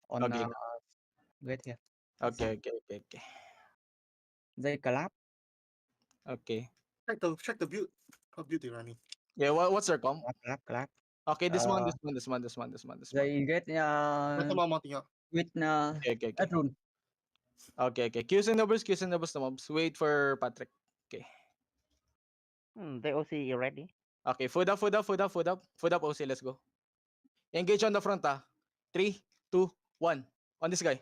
on Okay. wait here. Okay. Okay. They collapse. Okay. Check the build. What build they running? Yeah. What's their comp? Collapse. Okay. This one. Uh, This one. they get That's the mounting up. with Okay. rune. Okay. Q's and doubles. The mobs. Wait for Patrick. Okay. They OC ready. Okay. Food up. OC. Let's go. Engage on the front. 3, 2, 1. On this guy.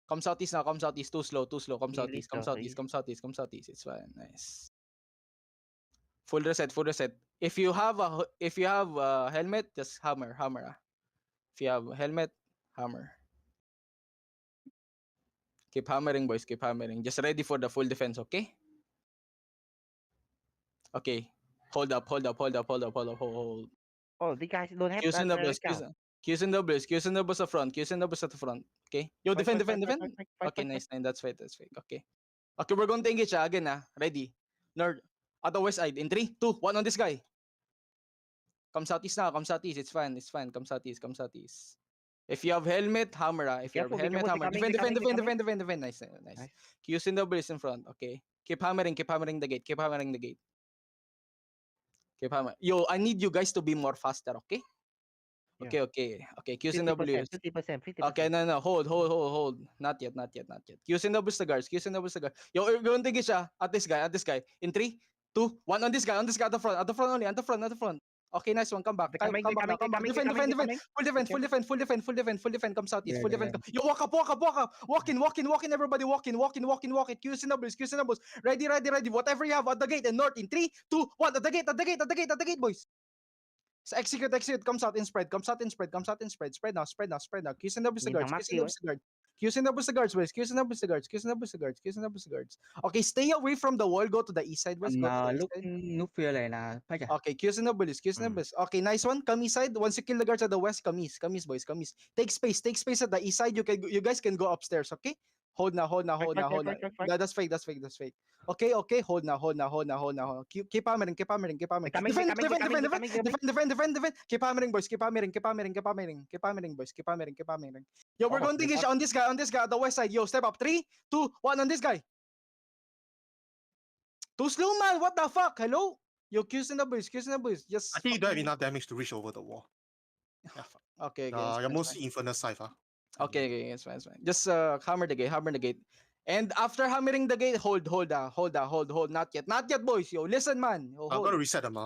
Come southeast now. Come southeast. Too slow. Come Really southeast. southeast. Come southeast. It's fine. Nice. Full reset. If you have a helmet, just hammer. If you have helmet, hammer. Keep hammering, boys. Keep hammering. Just ready for the full defense, okay? Okay. Hold up. Oh, the guys don't have Q's in the that bus. count. Q's in the bus. Q's in the bus at the front. Okay. Yo, Fight, defend. fight, Okay, fight. nice. That's fake. Okay. Okay, we're going to engage again. Ready. Nerd. At the west side. In 3, 2, 1 on this guy. Come southeast now. It's fine. Come southeast. If you have helmet, hammer. If you have Careful, helmet, hammer. they're coming. Defend. Nice. Q's in the bus in front. Okay. Keep hammering the gate. Keep hammer. Yo, I need you guys to be more faster, okay? Yeah. Okay. Q's in the W's. 50%. Okay, no. Hold. Not yet. Q's in the boost the guards. Yo, you're going to get siya at this guy. In 3, 2, 1 on this guy. At the front only. At the front. Okay, nice one. Come back. They're coming, Defend. Full defend. Come southeast. Full defend. Yo, walk up. Walk in, everybody. Walk in. Q's in the boost. Ready. Whatever you have at the gate and north in 3, 2, 1. At the gate, boys. So execute. Comes out in spread. Spread now. Q's in the boost the guards. Q's in the boost the guards. Okay, stay away from the wall. Go to the east side, boys. Go to the east Look side. nuclear na. Okay, Q's in the bullies. Okay, nice one. Come east side. Once you kill the guards at the west, come east, boys. Take space at the east side. You guys can go upstairs, okay? Hold now. Fight. That's fake. Okay. Hold now. Keep hammering. Coming. Defend. Keep hammering, boys. Keep hammering, boys. Keep hammering. Yo, we're going to engage on this guy at the west side. Yo, step up. 3, 2, 1 on this guy. Too slow, man. What the fuck? Hello? Yo, Q's in the bullies. Just I think you don't have enough damage to reach over the wall. okay. You're mostly Infernal Scythe, huh? Okay, it's fine. Just hammer the gate. And after hammering the gate, hold. Not yet, boys. Yo, listen, man. Yo, I'm hold. gonna reset them,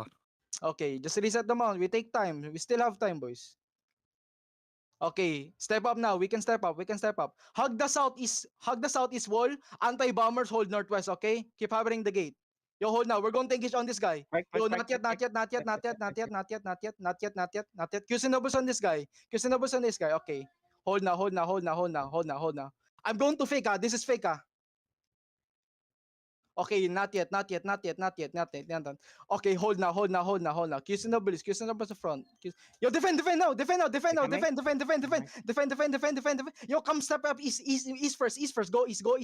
Okay, just reset the mount. We take time. We still have time, boys. Okay, step up now. We can step up. Hug the southeast wall. Anti-bombers hold northwest, okay? Keep hammering the gate. Yo, hold now. We're going to engage on this guy. Yo, not yet. Q's in the bus on this guy. Okay. Hold now. I'm going to fake, This is fake, Okay, not yet. Okay, hold now. Q's in the bullies the front. Yo, defend now. Defend. Yo, come step up east first. Go east. We're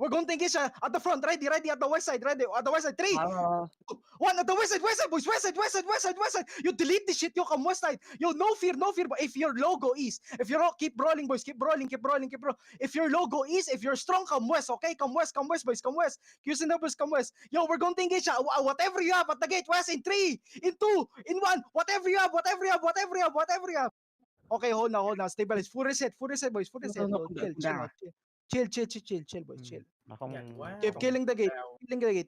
going to engage at the front. Ready at the west side. At the west side. 3, 1 at the west side, boys. West side. You delete this shit. Yo, come west side. Yo, no fear. But if your logo is, keep rolling, boys. Keep rolling. If your logo is, if you're strong, come west. Okay, come west, boys. Come west. Q's in the bus, come west. Yo, we're going to engage. Whatever you have at the gate west in 3, in 2, in 1. Whatever you have. Okay, hold now. Stabilize. Full reset, boys. Full reset. Yo, chill, boys. Chill. Keep killing the gate.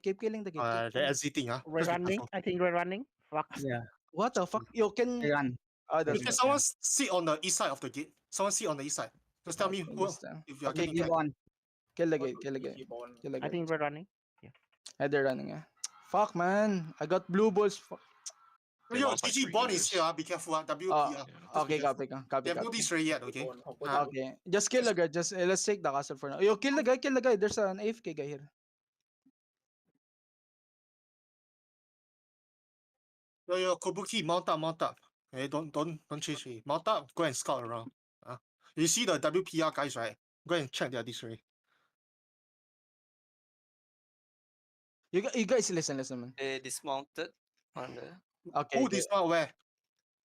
Keep killing the gate. they're exiting, huh? We're running. I think we're running. Fuck. Yeah. What the fuck? Yo, can Run. Can someone sit on the east side of the gate? Just tell me who, if you're Okay, getting Keep on. kill the gate. I think we're running. They're running. Fuck, man. I got blue balls. Yo, GG Bond is here, be careful, WP. Okay, copy. They have no this ready yet, okay? Okay, just kill the guy. Just let's take the castle for now. Yo, kill the guy. There's an AFK guy here. Yo, Kobuki, mount up. Hey, don't chase me. Mount up, go and scout around. You see the WPR guys, right? Go and check their this way. You guys listen, man. They dismounted on the. Okay. Who dismount where?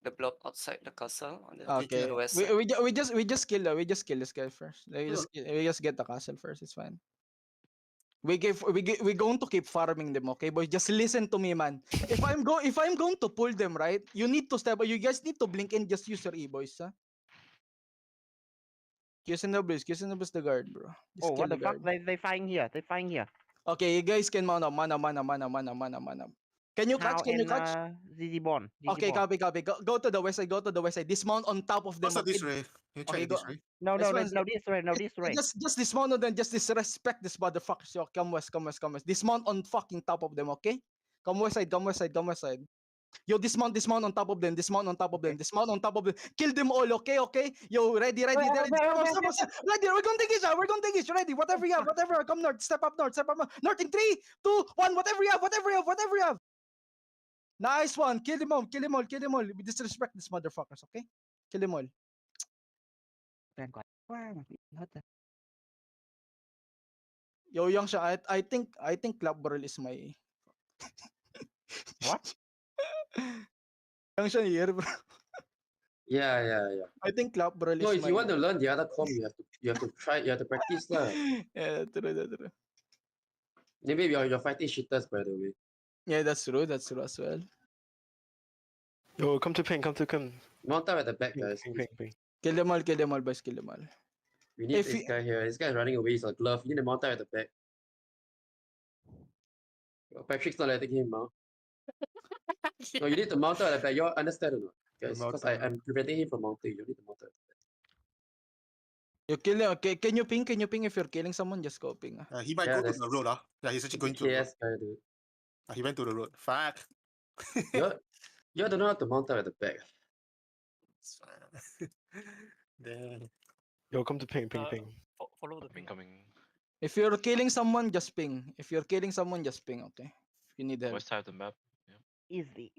the blob outside the castle on the, Okay. the west We, side. we just kill this guy first. Like, we just get the castle first. It's fine. We're going to keep farming them, okay, boys? Just listen to me, man. If I'm going to pull them, right? You need to step. You guys need to blink and just use your E, boys, huh? Kiss the guard, bro. Just Oh, kill what the fuck? guard. They flying here. They flying here. Okay, you guys can mana. Can you Now catch? Can you in catch? ZZ Bond. Okay, copy. Go to the west side. Go to the west side. Dismount on top of them. What's up Okay? this way? You Okay, check go. this way. No, This no, no, one's- no, this way, no, this way. Just dismount on them. Just disrespect this motherfuckers. Yo, come west. Dismount on fucking top of them, okay? Come west side. Yo, dismount on top of them. Dismount on top of them. Kill them all, okay? Yo, ready. Wait, wait, Ready, we're gonna take it. Ready, whatever you have. Come north. Step up north. North in 3, 2, 1. Whatever you have. Nice one. Kill them all. We disrespect these motherfuckers, okay? Kill them all. Quen quá. Wow, bị hết rồi. Yo, Young siya. I think Club Barrel is my... What? Young siya here, bro. Yeah. I think Club Barrel No, is if my... you want to learn the other comp, you have to try, you have to practice lah. Yeah, true. Maybe you're fighting shitters, by the way. Yeah, that's true as well. Yo, come to ping. Mount up at the back, guys. Ping. Kill them all, boys. We need If this you- guy here. This guy's running away. He's a glove. You need to mount up at the back. Oh, Patrick's not letting him mount. No, you need to mount up at the back. You all understand or not, guys? Mount Because up. I'm preventing him from mounting. You need to mount up. You kill them. Okay, can you ping? If you're killing someone, just go ping. He might Yeah, go to there's- the road. Yeah, he's actually going to the road. KS guy, dude. He went to the road. Fuck. You all don't know how to mount up at the back. It's fine. Damn. Yo, come to ping. Follow the ping. Incoming If you're killing someone, just ping. Okay? If you need help. west side of the map. Easy.